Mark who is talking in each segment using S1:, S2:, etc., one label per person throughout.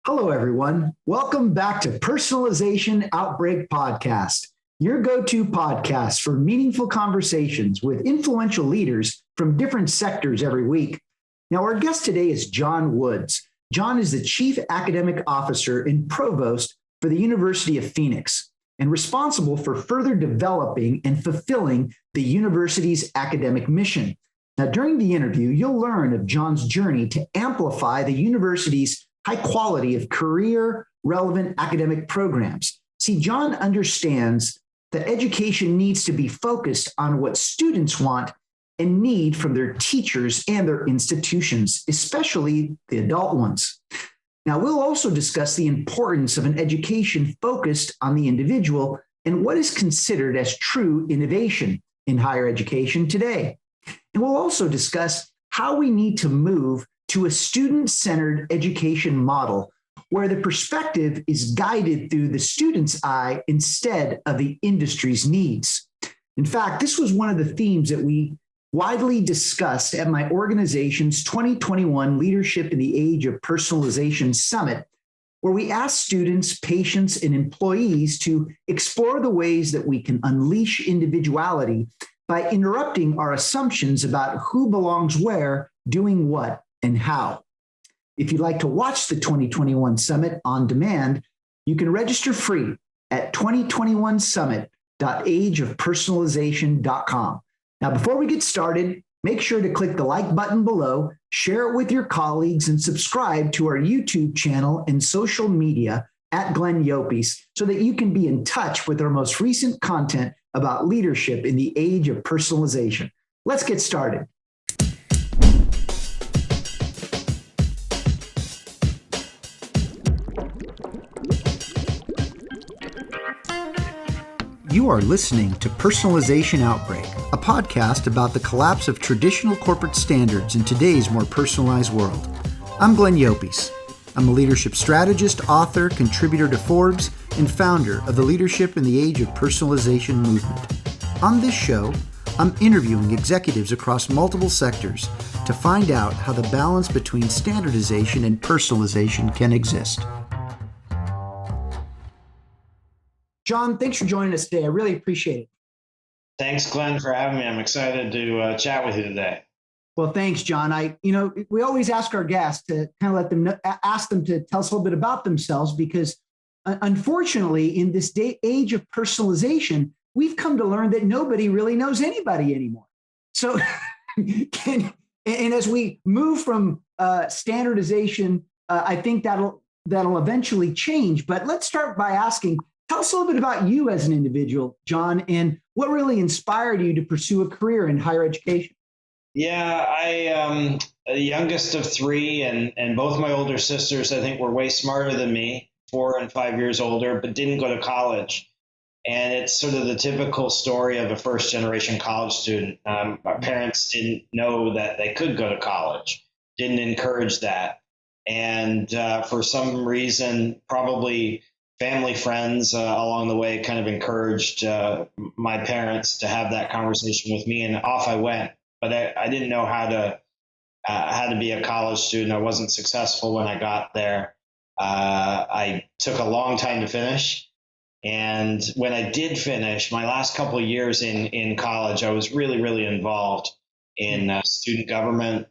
S1: Hello, everyone. Welcome back to Personalization Outbreak Podcast, your go-to podcast for meaningful conversations with influential leaders from different sectors every week. Now, our guest today is John Woods. John is the Chief Academic Officer and Provost for the University of Phoenix and responsible for further developing and fulfilling the university's academic mission. Now, during the interview, you'll learn of John's journey to amplify the university's high quality of career relevant academic programs. See, John understands that education needs to be focused on what students want and need from their teachers and their institutions, especially the adult ones. Now, we'll also discuss the importance of an education focused on the individual and what is considered as true innovation in higher education today. And we'll also discuss how we need to move to a student-centered education model where the perspective is guided through the student's eye instead of the industry's needs. In fact, this was one of the themes that we widely discussed at my organization's 2021 Leadership in the Age of Personalization Summit, where we asked students, patients, and employees to explore the ways that we can unleash individuality by interrupting our assumptions about who belongs where, doing what, and how. If you'd like to watch the 2021 Summit on demand, you can register free at 2021summit.ageofpersonalization.com. Now, before we get started, make sure to click the like button below, share it with your colleagues, and subscribe to our YouTube channel and social media at Glenn Yopes so that you can be in touch with our most recent content about leadership in the age of personalization. Let's get started. You are listening to Personalization Outbreak, a podcast about the collapse of traditional corporate standards in today's more personalized world. I'm Glenn Yopes. I'm a leadership strategist, author, contributor to Forbes, and founder of the Leadership in the Age of Personalization movement. On this show, I'm interviewing executives across multiple sectors to find out how the balance between standardization and personalization can exist. John, thanks for joining us today. I really appreciate it.
S2: Thanks, Glenn, for having me. I'm excited to chat with you today.
S1: Well, thanks, John. We always ask our guests to kind of ask them to tell us a little bit about themselves because, unfortunately, in this age of personalization, we've come to learn that nobody really knows anybody anymore. So, and as we move from standardization, I think that'll eventually change. But let's start by asking. Tell us a little bit about you as an individual, John, and what really inspired you to pursue a career in higher education.
S2: Yeah, I am the youngest of three, and both my older sisters, I think, were way smarter than me, 4 and 5 years older, but didn't go to college. And it's sort of the typical story of a first-generation college student. Our parents didn't know that they could go to college, didn't encourage that. And for some reason, probably family friends along the way kind of encouraged my parents to have that conversation with me, and off I went. But I didn't know how to be a college student. I wasn't successful when I got there. I took a long time to finish. And when I did finish, my last couple of years in college, I was really, really involved in student government,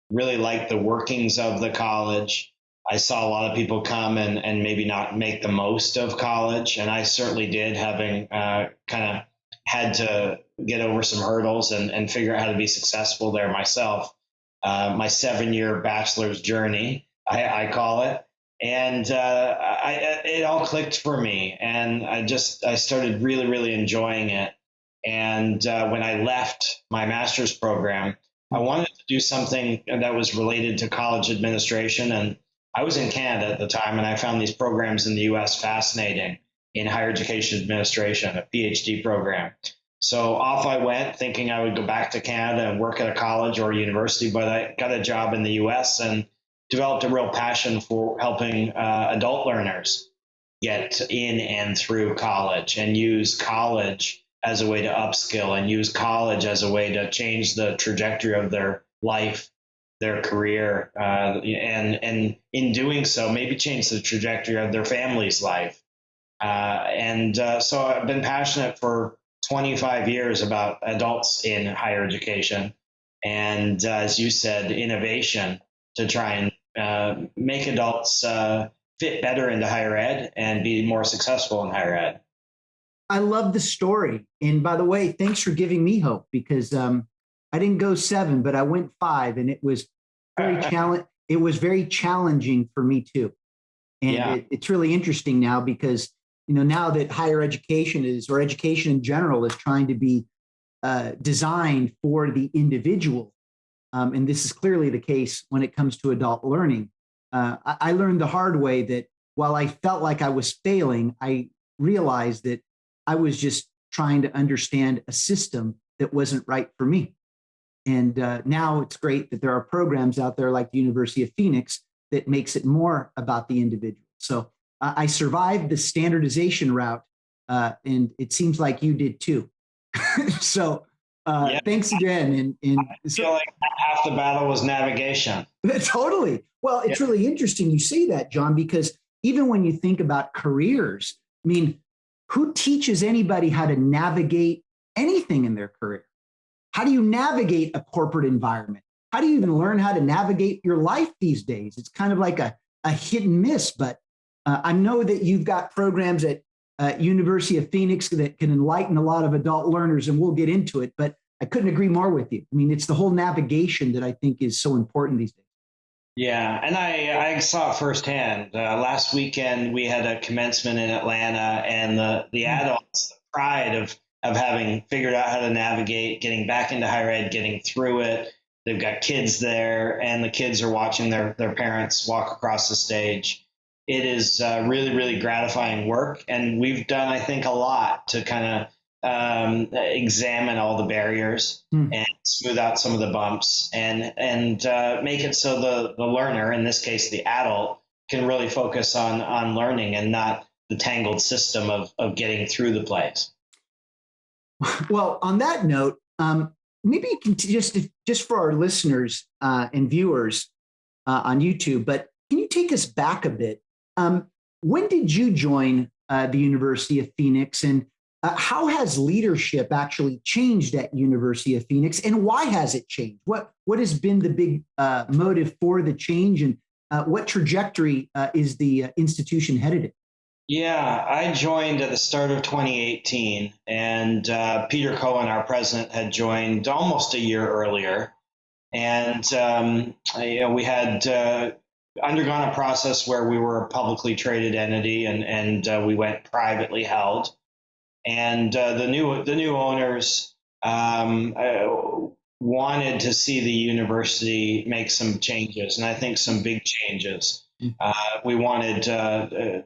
S2: really liked the workings of the college. I saw a lot of people come and maybe not make the most of college. And I certainly did, having kind of had to get over some hurdles and figure out how to be successful there myself. My 7-year bachelor's journey, I call it. And it all clicked for me. And I started really, really enjoying it. And when I left my master's program, I wanted to do something that was related to college administration. And I was in Canada at the time, and I found these programs in the U.S. fascinating in higher education administration, a PhD program. So off I went, thinking I would go back to Canada and work at a college or a university, but I got a job in the U.S. and developed a real passion for helping adult learners get in and through college and use college as a way to upskill and use college as a way to change the trajectory of their life, their career, and in doing so, maybe change the trajectory of their family's life. So I've been passionate for 25 years about adults in higher education, and as you said, innovation to try and make adults fit better into higher ed and be more successful in higher ed.
S1: I love the story. And by the way, thanks for giving me hope, because I didn't go 7, but I went 5, and it was very challenging for me too. And it's really interesting now, because now that higher education or education in general is trying to be designed for the individual, and this is clearly the case when it comes to adult learning. I learned the hard way that while I felt like I was failing, I realized that I was just trying to understand a system that wasn't right for me. And now it's great that there are programs out there like the University of Phoenix that makes it more about the individual. So I survived the standardization route, and it seems like you did too. So thanks again.
S2: I feel like half the battle was navigation.
S1: Totally. Well, it's really interesting you say that, John, because even when you think about careers, I mean, who teaches anybody how to navigate anything in their career? How do you navigate a corporate environment? How do you even learn how to navigate your life these days? It's kind of like a hit and miss, but I know that you've got programs at University of Phoenix that can enlighten a lot of adult learners, and we'll get into it, but I couldn't agree more with you. I mean, it's the whole navigation that I think is so important these days.
S2: Yeah, and I saw it firsthand. Last weekend, we had a commencement in Atlanta, and the adults, the pride of having figured out how to navigate, getting back into higher ed, getting through it. They've got kids there, and the kids are watching their parents walk across the stage. It is really, really gratifying work, and we've done, I think, a lot to kind of examine all the barriers and smooth out some of the bumps, and make it so the learner, in this case the adult, can really focus on learning and not the tangled system of getting through the place.
S1: Well, on that note, maybe you can just for our listeners and viewers on YouTube, but can you take us back a bit? When did you join the University of Phoenix, and how has leadership actually changed at University of Phoenix, and why has it changed? What has been the big motive for the change, and what trajectory is the institution headed in?
S2: Yeah, I joined at the start of 2018, and Peter Cohen, our president, had joined almost a year earlier. And we had undergone a process where we were a publicly traded entity, and we went privately held. And the new owners wanted to see the university make some changes, and I think some big changes. We wanted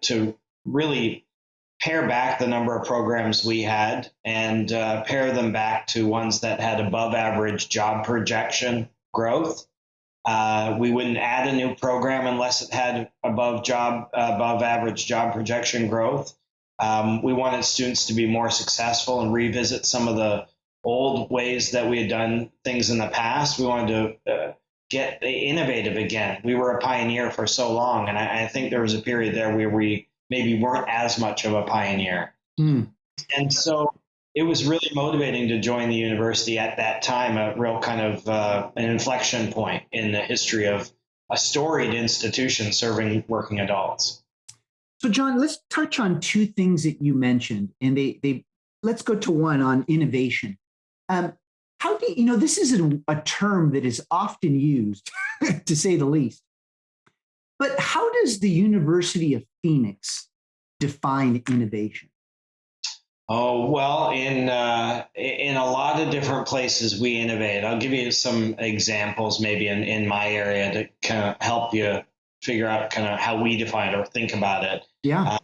S2: to really pare back the number of programs we had, and pare them back to ones that had above average job projection growth. We wouldn't add a new program unless it had above average job projection growth. We wanted students to be more successful and revisit some of the old ways that we had done things in the past. We wanted to get innovative again. We were a pioneer for so long, and I think there was a period there where we maybe weren't as much of a pioneer. And so it was really motivating to join the university at that time, a real kind of an inflection point in the history of a storied institution serving working adults.
S1: So, John, let's touch on two things that you mentioned, and let's go to one on innovation. How do this is a term that is often used, to say the least. But how does the University of Phoenix define innovation?
S2: Oh, well, in a lot of different places we innovate. I'll give you some examples maybe in my area to kind of help you figure out kind of how we define it or think about it.
S1: Yeah.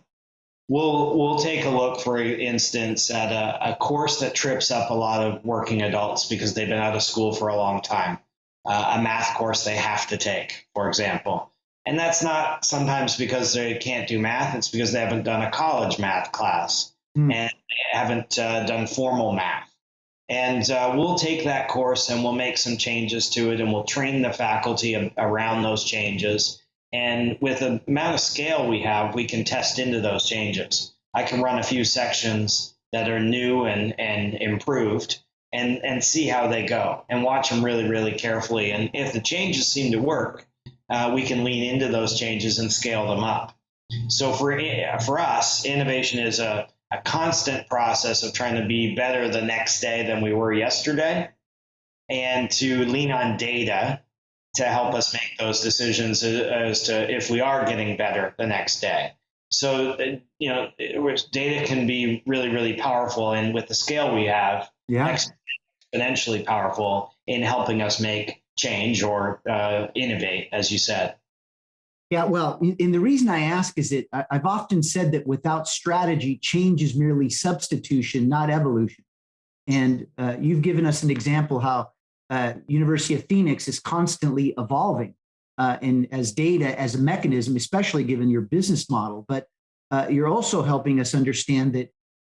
S2: We'll take a look, for instance, at a course that trips up a lot of working adults because they've been out of school for a long time. A math course they have to take, for example. And that's not sometimes because they can't do math. It's because they haven't done a college math class and they haven't done formal math. And we'll take that course and we'll make some changes to it, and we'll train the faculty around those changes. And with the amount of scale we have, we can test into those changes. I can run a few sections that are new and improved and see how they go and watch them really, really carefully. And if the changes seem to work, we can lean into those changes and scale them up. So for us, innovation is a constant process of trying to be better the next day than we were yesterday, and to lean on data to help us make those decisions as to if we are getting better the next day. So, data can be really, really powerful. And with the scale we have, exponentially powerful in helping us make change or innovate, as you said.
S1: Yeah, well, and the reason I ask is that I've often said that without strategy, change is merely substitution, not evolution. And you've given us an example how University of Phoenix is constantly evolving and as data, as a mechanism, especially given your business model. But you're also helping us understand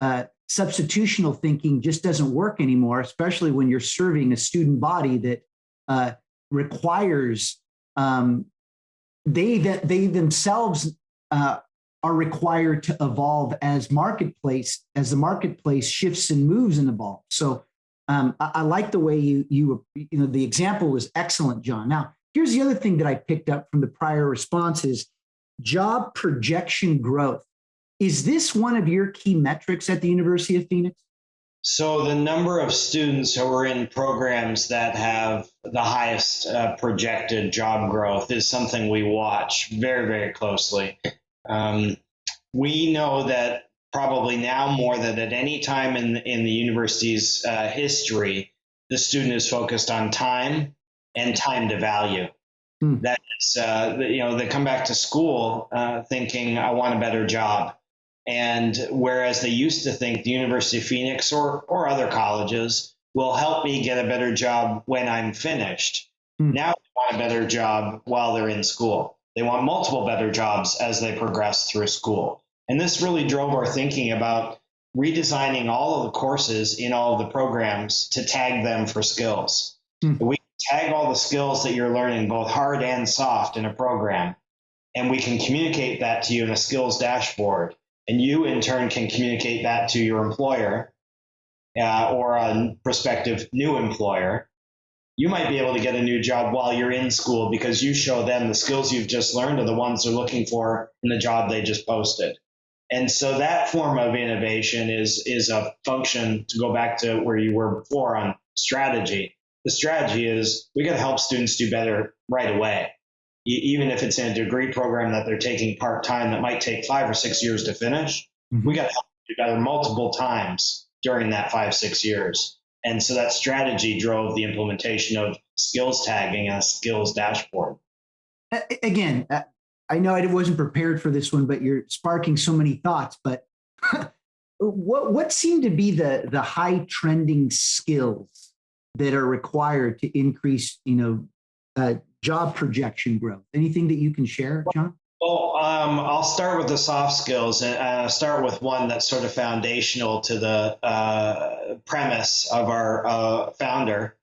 S1: that substitutional thinking just doesn't work anymore, especially when you're serving a student body that requires they themselves are required to evolve as the marketplace shifts and moves and evolves. So I like the way you the example was excellent, John. Now, here's the other thing that I picked up from the prior responses: job projection growth. Is this one of your key metrics at the University of Phoenix?
S2: So the number of students who are in programs that have the highest projected job growth is something we watch very, very closely. We know that probably now more than at any time in the university's history, the student is focused on time and time to value. That is, they come back to school thinking, I want a better job. And whereas they used to think the University of Phoenix or other colleges will help me get a better job when I'm finished, now they want a better job while they're in school. They want multiple better jobs as they progress through school. And this really drove our thinking about redesigning all of the courses in all of the programs to tag them for skills. We tag all the skills that you're learning, both hard and soft, in a program, and we can communicate that to you in a skills dashboard. And you, in turn, can communicate that to your employer or a prospective new employer. You might be able to get a new job while you're in school because you show them the skills you've just learned are the ones they're looking for in the job they just posted. And so that form of innovation is a function, to go back to where you were before on strategy. The strategy is we got to help students do better right away. Even if it's in a degree program that they're taking part-time that might take 5 or 6 years to finish, we got to help them do better multiple times during that 5-6 years. And so that strategy drove the implementation of skills tagging and a skills dashboard.
S1: Again, I know I wasn't prepared for this one, but you're sparking so many thoughts. But what seem to be the high trending skills that are required to increase, job projection growth? Anything that you can share, John?
S2: Well, I'll start with the soft skills, and start with one that's sort of foundational to the premise of our founder,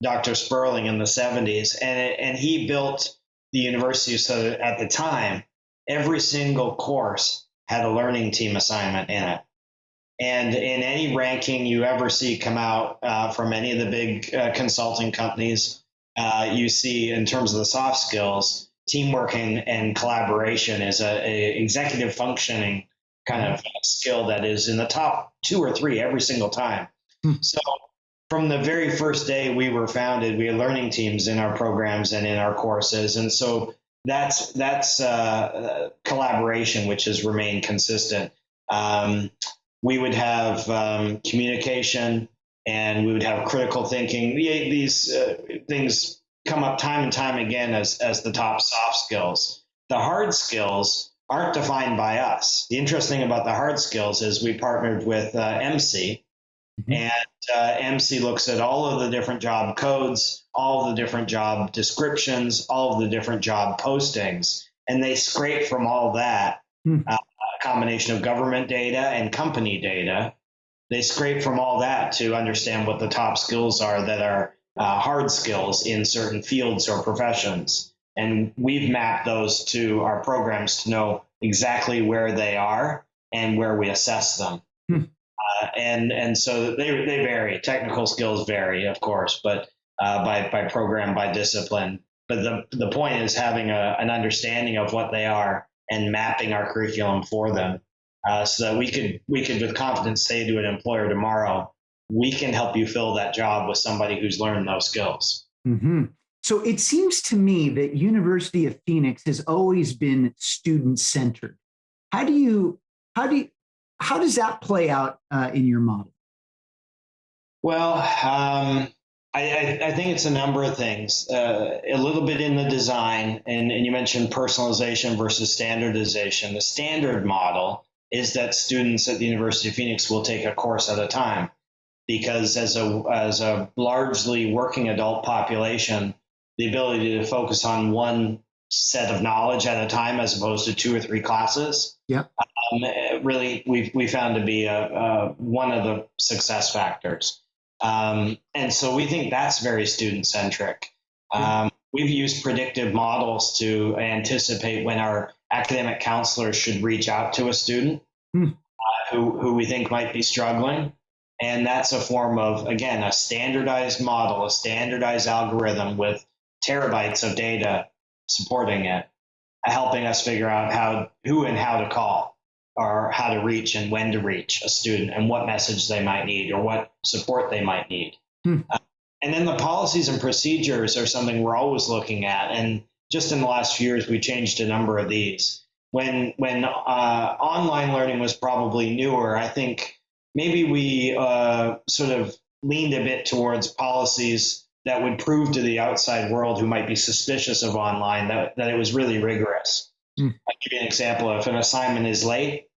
S2: Dr. Spurring, in the 70s. And he built the university so that at the time, every single course had a learning team assignment in it. And in any ranking you ever see come out from any of the big consulting companies, you see, in terms of the soft skills, teamwork and collaboration is a executive functioning kind of skill that is in the top 2 or 3 every single time. So from the very first day we were founded, we had learning teams in our programs and in our courses. And so that's collaboration, which has remained consistent. We would have communication, and we would have critical thinking. These things come up time and time again as the top soft skills. The hard skills aren't defined by us. The interesting about the hard skills is we partnered with MC, and MC looks at all of the different job codes, all of the different job descriptions, all of the different job postings, and they scrape from all that a combination of government data and company data they scrape from all that to understand what the top skills are that are hard skills in certain fields or professions. And we've mapped those to our programs to know exactly where they are and where we assess them. And so they vary. Technical skills vary, of course, but by program, by discipline. But the point is having an understanding of what they are and mapping our curriculum for them, so that we could with confidence say to an employer tomorrow, we can help you fill that job with somebody who's learned those skills.
S1: Mm-hmm. So it seems to me that University of Phoenix has always been student-centered. How does that play out in your model?
S2: Well, I think it's a number of things. A little bit in the design, and you mentioned personalization versus standardization. The standard model is that students at the University of Phoenix will take a course at a time, because as a largely working adult population, the ability to focus on one set of knowledge at a time as opposed to 2 or 3 classes, really we found to be one of the success factors. And so we think that's very student-centric. We've used predictive models to anticipate when our academic counselors should reach out to a student who we think might be struggling. And that's a form of, again, a standardized model, a standardized algorithm with terabytes of data supporting it, helping us figure out who and how to call, or how to reach and when to reach a student and what message they might need or what support they might need. And then the policies and procedures are something we're always looking at. And just in the last few years, we changed a number of these. When online learning was probably newer, I think maybe we sort of leaned a bit towards policies that would prove to the outside world who might be suspicious of online that it was really rigorous. I'll give you an example. If an assignment is late,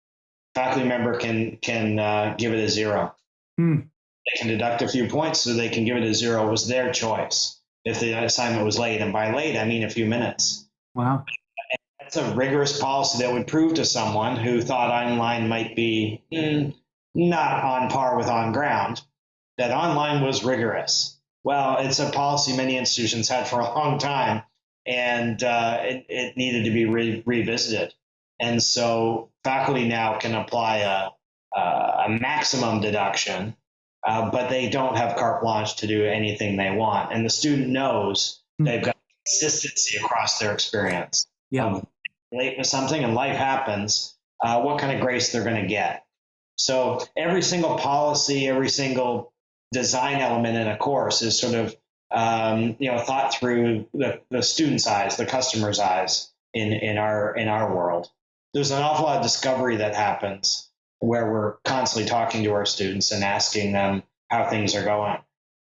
S2: faculty member can give it a 0. They can deduct a few points so they can give it a 0. It was their choice if the assignment was late. And by late, I mean a few minutes.
S1: Wow.
S2: That's a rigorous policy that would prove to someone who thought online might be not on par with on ground that online was rigorous. Well, it's a policy many institutions had for a long time, and it needed to be revisited. And so faculty now can apply a maximum deduction, but they don't have carte blanche to do anything they want. And the student knows they've got consistency across their experience. Late with something and life happens, what kind of grace they're going to get. So every single policy, every single design element in a course is sort of thought through the student's eyes, the customer's eyes in our world. There's an awful lot of discovery that happens where we're constantly talking to our students and asking them how things are going.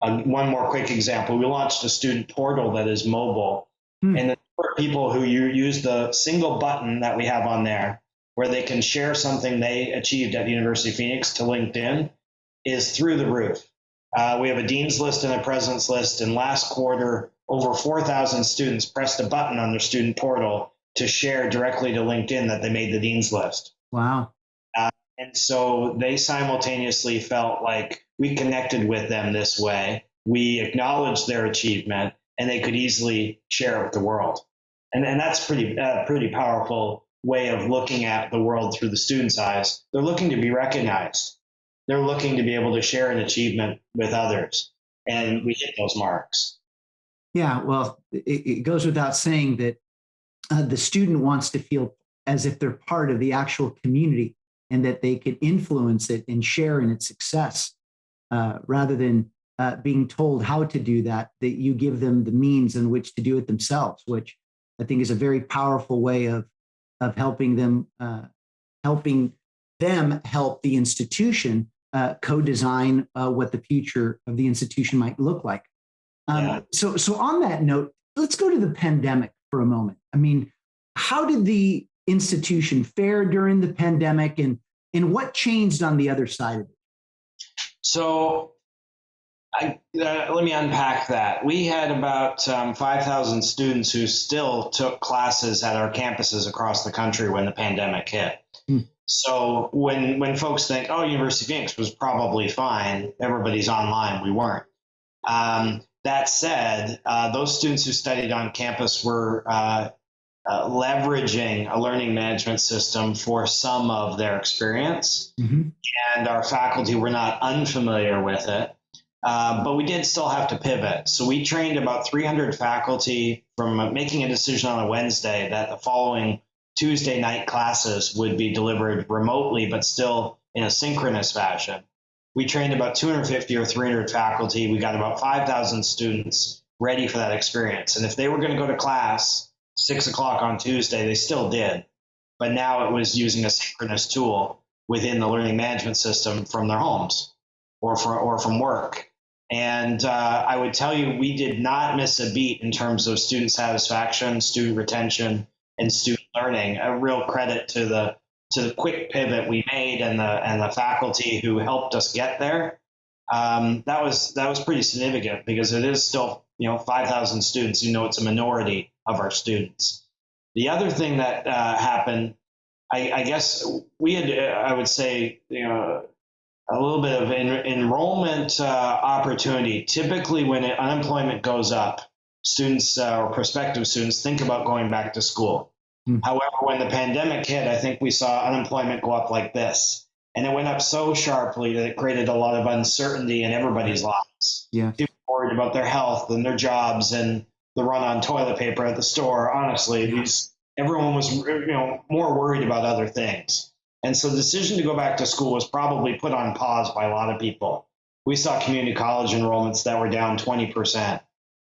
S2: One more quick example: we launched a student portal that is mobile, and the number of people who use the single button that we have on there, where they can share something they achieved at the University of Phoenix to LinkedIn, is through the roof. We have a dean's list and a president's list, and last quarter, over 4,000 students pressed a button on their student portal to share directly to LinkedIn that they made the dean's list.
S1: Wow.
S2: And so they simultaneously felt like we connected with them this way. We acknowledged their achievement, and they could easily share it with the world. And that's pretty powerful way of looking at the world through the student's eyes. They're looking to be recognized. They're looking to be able to share an achievement with others, and we hit those marks.
S1: Yeah, well, it goes without saying that the student wants to feel as if they're part of the actual community and that they can influence it and share in its success, rather than being told how to do that, that you give them the means in which to do it themselves, which I think is a very powerful way of helping them help the institution co-design what the future of the institution might look like. So on that note, let's go to the pandemic for a moment. I mean, how did the institution fare during the pandemic, and what changed on the other side of it?
S2: So let me unpack that. We had about 5,000 students who still took classes at our campuses across the country when the pandemic hit.
S1: Hmm.
S2: So when folks think, oh, University of Phoenix was probably fine, everybody's online, we weren't. That said, those students who studied on campus were leveraging a learning management system for some of their experience,
S1: Mm-hmm.
S2: and our faculty were not unfamiliar with it. But we did still have to pivot. So we trained about 300 faculty from making a decision on a Wednesday that the following Tuesday night classes would be delivered remotely, but still in a synchronous fashion. We trained about 250 or 300 faculty. We got about 5,000 students ready for that experience. And if they were going to go to class 6 o'clock on Tuesday, they still did. But now it was using a synchronous tool within the learning management system from their homes or from work. And I would tell you, we did not miss a beat in terms of student satisfaction, student retention, and student learning. A real credit to the quick pivot we made and the faculty who helped us get there. That was pretty significant because it is still 5,000 students. It's a minority of our students. The other thing that happened, I guess we had, I would say, a little bit of enrollment opportunity. Typically, when unemployment goes up, students or prospective students think about going back to school. However, when the pandemic hit, I think we saw unemployment go up like this. And it went up so sharply that it created a lot of uncertainty in everybody's lives.
S1: Yeah.
S2: People were worried about their health and their jobs and the run on toilet paper at the store. Honestly, everyone was more worried about other things. And so the decision to go back to school was probably put on pause by a lot of people. We saw community college enrollments that were down 20%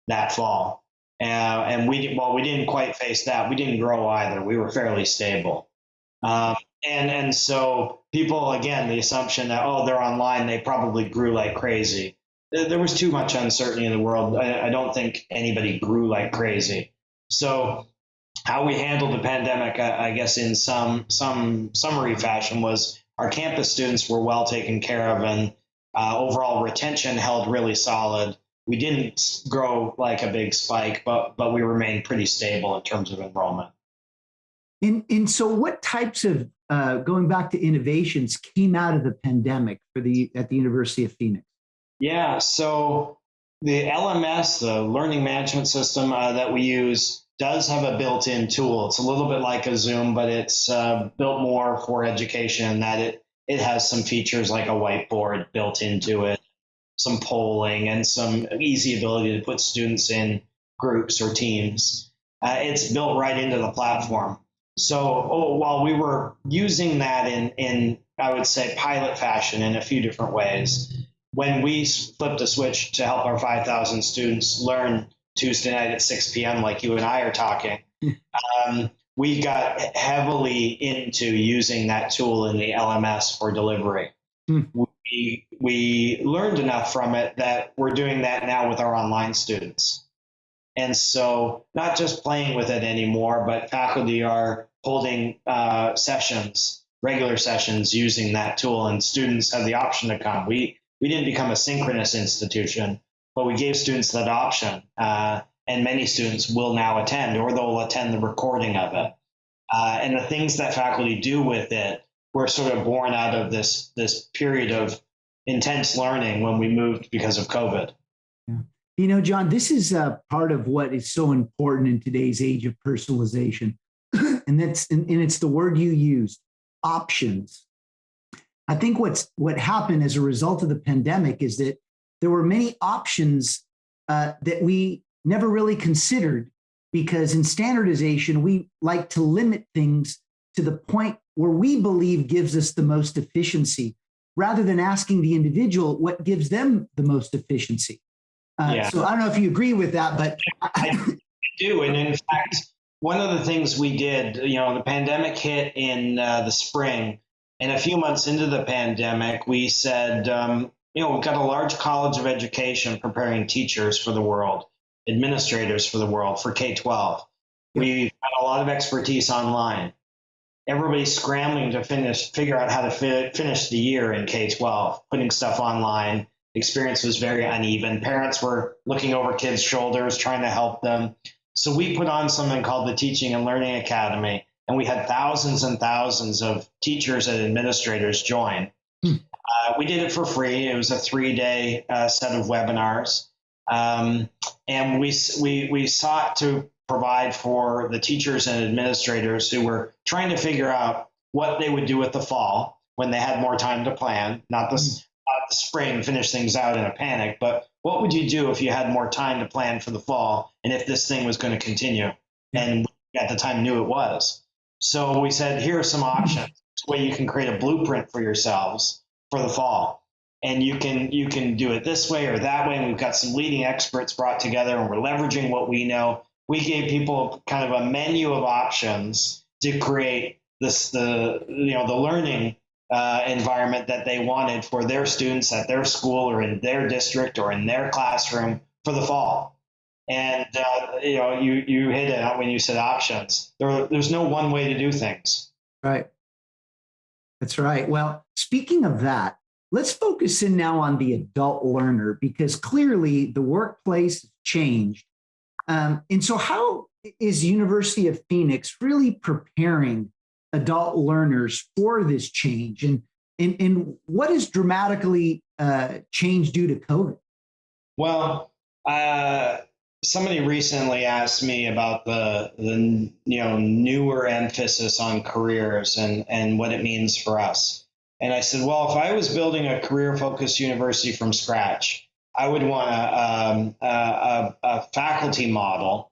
S2: that fall. And we didn't quite face that. We didn't grow either. We were fairly stable. And so people, again, the assumption that, they're online, they probably grew like crazy. There was too much uncertainty in the world. I don't think anybody grew like crazy. So how we handled the pandemic, I guess in some summary fashion, was our campus students were well taken care of, and overall retention held really solid. We didn't grow like a big spike, but we remained pretty stable in terms of enrollment.
S1: And so what types of, going back to innovations, came out of the pandemic at the University of Phoenix?
S2: Yeah, so the LMS, the learning management system that we use, does have a built-in tool. It's a little bit like a Zoom, but it's built more for education, that it has some features like a whiteboard built into it, some polling, and some easy ability to put students in groups or teams. It's built right into the platform. So while we were using that in, I would say, pilot fashion in a few different ways, when we flipped a switch to help our 5,000 students learn Tuesday night at 6 p.m. like you and I are talking, we got heavily into using that tool in the LMS for delivery. We learned enough from it that we're doing that now with our online students. And so not just playing with it anymore, but faculty are holding sessions, regular sessions using that tool, and students have the option to come. We didn't become a synchronous institution, but we gave students that option. And many students will now attend, or they'll attend the recording of it. And the things that faculty do with it were sort of born out of this period of intense learning when we moved because of COVID.
S1: Yeah. John, this is part of what is so important in today's age of personalization. And it's the word you used, options. I think what happened as a result of the pandemic is that there were many options that we never really considered, because in standardization, we like to limit things to the point where we believe gives us the most efficiency, rather than asking the individual what gives them the most efficiency. So I don't know if you agree with that, but
S2: I do. And in fact, one of the things we did, the pandemic hit in the spring, and a few months into the pandemic, we said, we've got a large college of education preparing teachers for the world, administrators for the world, for K-12. We've got a lot of expertise online. Everybody's scrambling to figure out how to finish the year in K-12, putting stuff online. Experience was very uneven. Parents were looking over kids' shoulders, trying to help them. So we put on something called the Teaching and Learning Academy. and we had thousands and thousands of teachers and administrators join. We did it for free. It was a 3-day set of webinars. And we sought to provide for the teachers and administrators who were trying to figure out what they would do with the fall when they had more time to plan, not the spring, finish things out in a panic, but what would you do if you had more time to plan for the fall and if this thing was going to continue? And at the time knew it was. So we said, here are some options. This way you can create a blueprint for yourselves for the fall. And you can do it this way or that way. And we've got some leading experts brought together and we're leveraging what we know. We gave people kind of a menu of options to create the learning environment that they wanted for their students at their school or in their district or in their classroom for the fall. And you hit it when you said options. There's no one way to do things.
S1: Right. That's right. Well, speaking of that, let's focus in now on the adult learner, because clearly the workplace has changed. And so how is University of Phoenix really preparing adult learners for this change? And what has dramatically changed due to COVID?
S2: Well, somebody recently asked me about the newer emphasis on careers and what it means for us. And I said, well, if I was building a career-focused university from scratch, I would want a faculty model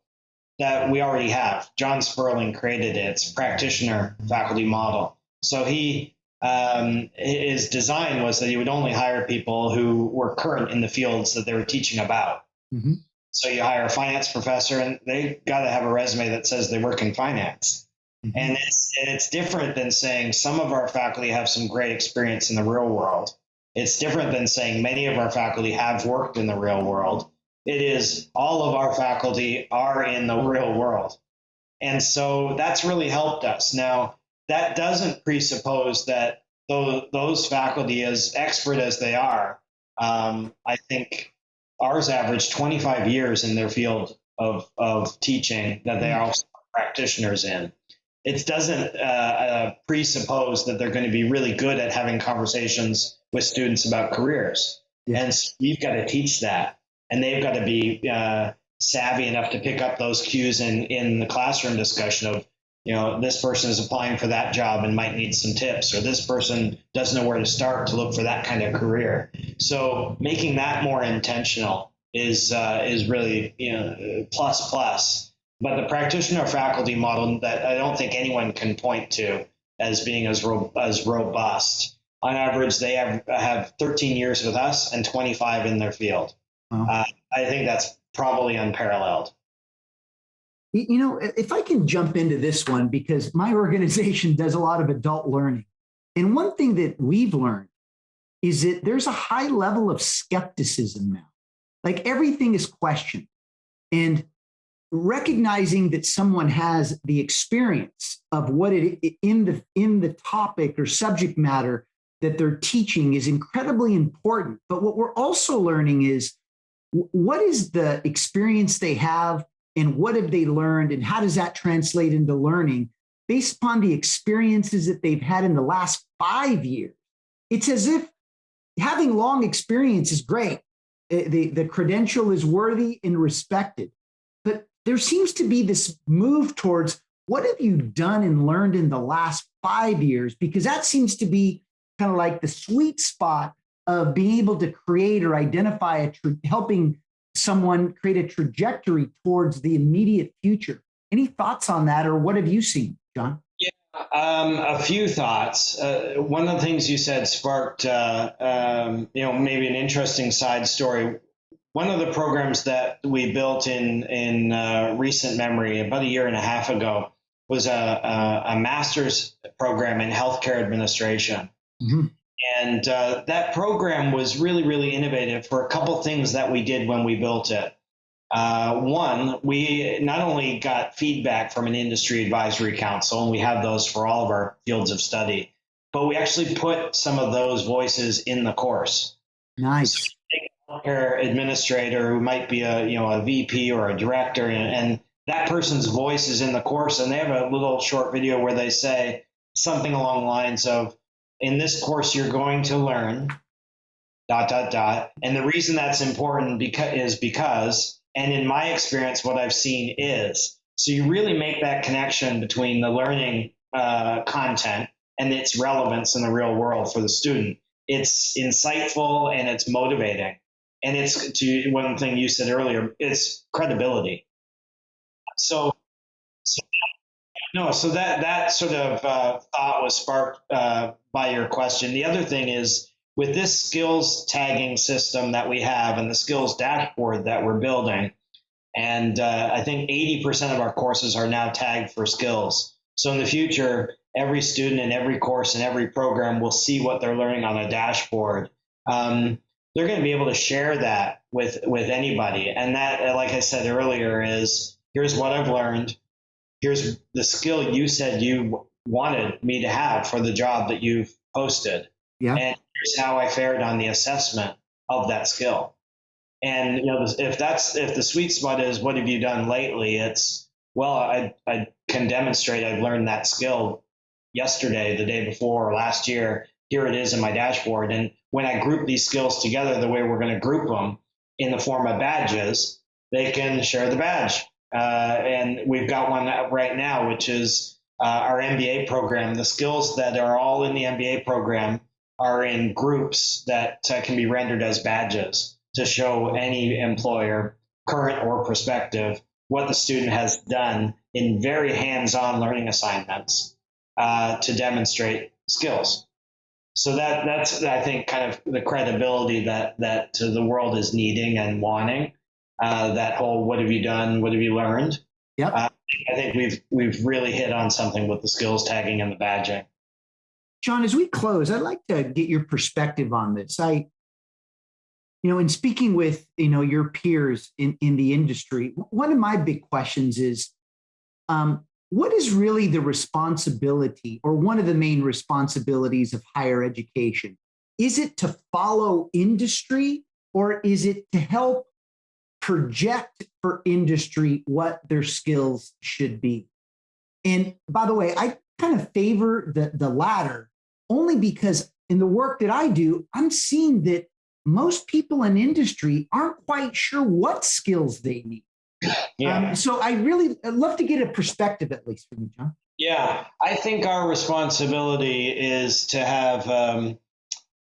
S2: that we already have. John Spurling created it. It's a practitioner faculty model. So his design was that he would only hire people who were current in the fields that they were teaching about. Mm-hmm. So you hire a finance professor, and they got to have a resume that says they work in finance. Mm-hmm. And it's different than saying some of our faculty have some great experience in the real world. It's different than saying many of our faculty have worked in the real world. It is all of our faculty are in the real world. And so that's really helped us. Now, that doesn't presuppose that those faculty, as expert as they are, I think ours average 25 years in their field of teaching that they are also practitioners in. It doesn't presuppose that they're going to be really good at having conversations with students about careers. Yeah. And so we've got to teach that. And they've got to be savvy enough to pick up those cues in the classroom discussion of, this person is applying for that job and might need some tips, or this person doesn't know where to start to look for that kind of career. So making that more intentional is really, plus. But the practitioner faculty model that I don't think anyone can point to as being as robust. On average, they have 13 years with us and 25 in their field. Wow. I think that's probably unparalleled.
S1: If I can jump into this one, because my organization does a lot of adult learning. And one thing that we've learned is that there's a high level of skepticism now. Like everything is questioned. And recognizing that someone has the experience of what it in the topic or subject matter that they're teaching is incredibly important. But what we're also learning is what is the experience they have and what have they learned and how does that translate into learning based upon the experiences that they've had in the last 5 years. It's as if having long experience is great. The credential is worthy and respected. But there seems to be this move towards what have you done and learned in the last 5 years? Because that seems to be kind of like the sweet spot of being able to create or identify helping someone create a trajectory towards the immediate future. Any thoughts on that, or what have you seen, John?
S2: Yeah, a few thoughts. One of the things you said sparked, maybe an interesting side story. One of the programs that we built in recent memory, about a year and a half ago, was a master's program in healthcare administration. Mm-hmm. And that program was really, really innovative for a couple things that we did when we built it. One, we not only got feedback from an industry advisory council, and we have those for all of our fields of study, but we actually put some of those voices in the course.
S1: Nice.
S2: So, a healthcare administrator who might be a VP or a director, and that person's voice is in the course, and they have a little short video where they say something along the lines of, in this course, you're going to learn ... And the reason that's important is because, and in my experience, what I've seen is, so you really make that connection between the learning content and its relevance in the real world for the student. It's insightful and it's motivating. And it's, to one thing you said earlier, it's credibility. So that sort of thought was sparked by your question. The other thing is, with this skills tagging system that we have and the skills dashboard that we're building, and I think 80% of our courses are now tagged for skills. So in the future, every student in every course and every program will see what they're learning on a dashboard. They're going to be able to share that with anybody. And that, like I said earlier, is here's what I've learned. Here's the skill you said you wanted me to have for the job that you've posted.
S1: Yeah.
S2: And here's how I fared on the assessment of that skill. And if the sweet spot is what have you done lately, it's, well, I can demonstrate I've learned that skill yesterday, the day before, or last year. Here it is in my dashboard. And when I group these skills together the way we're going to group them in the form of badges, they can share the badge. And we've got one right now, which is our MBA program. The skills that are all in the MBA program are in groups that can be rendered as badges to show any employer, current or prospective, what the student has done in very hands-on learning assignments to demonstrate skills. So that's, I think, kind of the credibility that the world is needing and wanting. That whole, what have you done? What have you learned?
S1: Yep.
S2: I think we've really hit on something with the skills tagging and the badging.
S1: John, as we close, I'd like to get your perspective on this. In speaking with, your peers in the industry, one of my big questions is, what is really the responsibility, or one of the main responsibilities of higher education? Is it to follow industry, or is it to help project for industry what their skills should be? And by the way, I kind of favor the latter, only because in the work that I do, I'm seeing that most people in industry aren't quite sure what skills they need. Yeah. So I'd love to get a perspective, at least from you, John.
S2: Yeah, I think our responsibility is to have a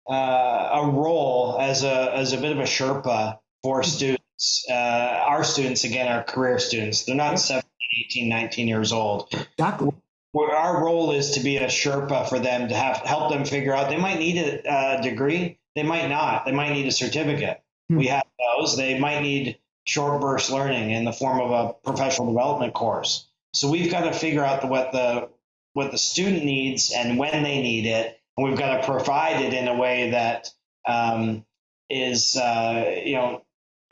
S2: role as a bit of a Sherpa for students. Our students, again, are career students. They're not 17, 18, 19 years old.
S1: Exactly.
S2: Our role is to be a Sherpa for them, to help them figure out. They might need a degree. They might not. They might need a certificate. We have those. They might need short burst learning in the form of a professional development course. So we've got to figure out what the student needs and when they need it, and we've got to provide it in a way that is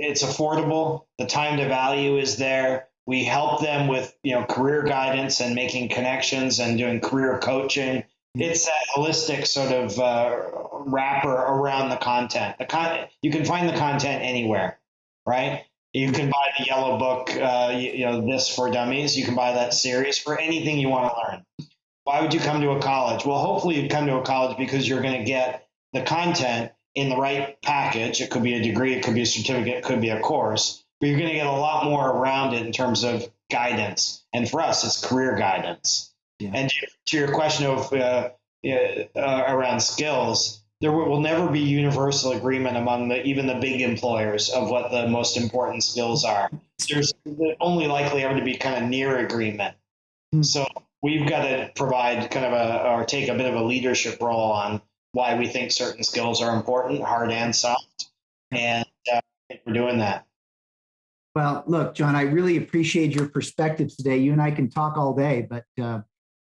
S2: it's affordable. The time to value is there. We help them with career guidance and making connections and doing career coaching. It's that holistic sort of wrapper around the content. You can find the content anywhere, right? You can buy the yellow book, This for Dummies. You can buy that series for anything you want to learn. Why would you come to a college? Well, hopefully you come to a college because you're going to get the content in the right package. It could be a degree, it could be a certificate, it could be a course, but you're going to get a lot more around it in terms of guidance. And for us, it's career guidance. Yeah. And to your question of around skills, there will never be universal agreement among even the big employers of what the most important skills are. There's only likely ever to be kind of near agreement. So we've got to provide or take a bit of a leadership role on why we think certain skills are important, hard and soft. And I think we're doing that.
S1: Well, look, John, I really appreciate your perspectives today. You and I can talk all day, but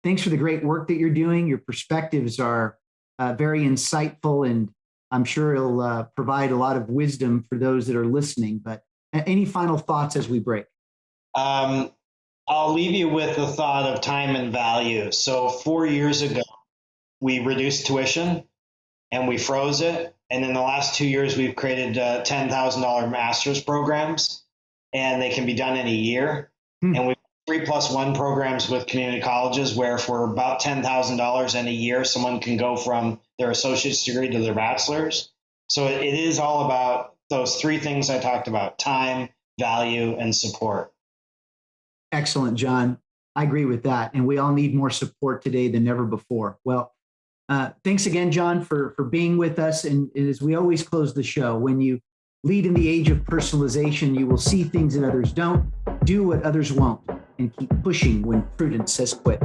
S1: thanks for the great work that you're doing. Your perspectives are very insightful, and I'm sure it'll provide a lot of wisdom for those that are listening. But any final thoughts as we break?
S2: I'll leave you with the thought of time and value. So 4 years ago, we reduced tuition and we froze it. And in the last 2 years, we've created $10,000 master's programs, and they can be done in a year. And we 3+1 programs with community colleges where for about $10,000 in a year, someone can go from their associate's degree to their bachelor's. So it is all about those three things I talked about: time, value, and support.
S1: Excellent, John. I agree with that. And we all need more support today than ever before. Well, thanks again, John, for being with us. And as we always close the show, when you lead in the age of personalization, you will see things that others don't, do what others won't, and keep pushing when prudence says quit.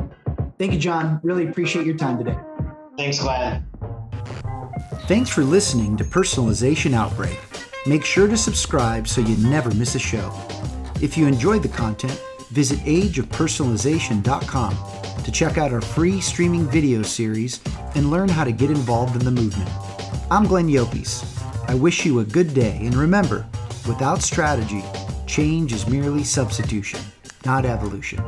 S1: Thank you, John. Really appreciate your time today.
S2: Thanks, Glenn.
S1: Thanks for listening to Personalization Outbreak. Make sure to subscribe so you never miss a show. If you enjoyed the content, visit ageofpersonalization.com to check out our free streaming video series and learn how to get involved in the movement. I'm Glenn Yopes. I wish you a good day, and remember, without strategy, change is merely substitution, not evolution.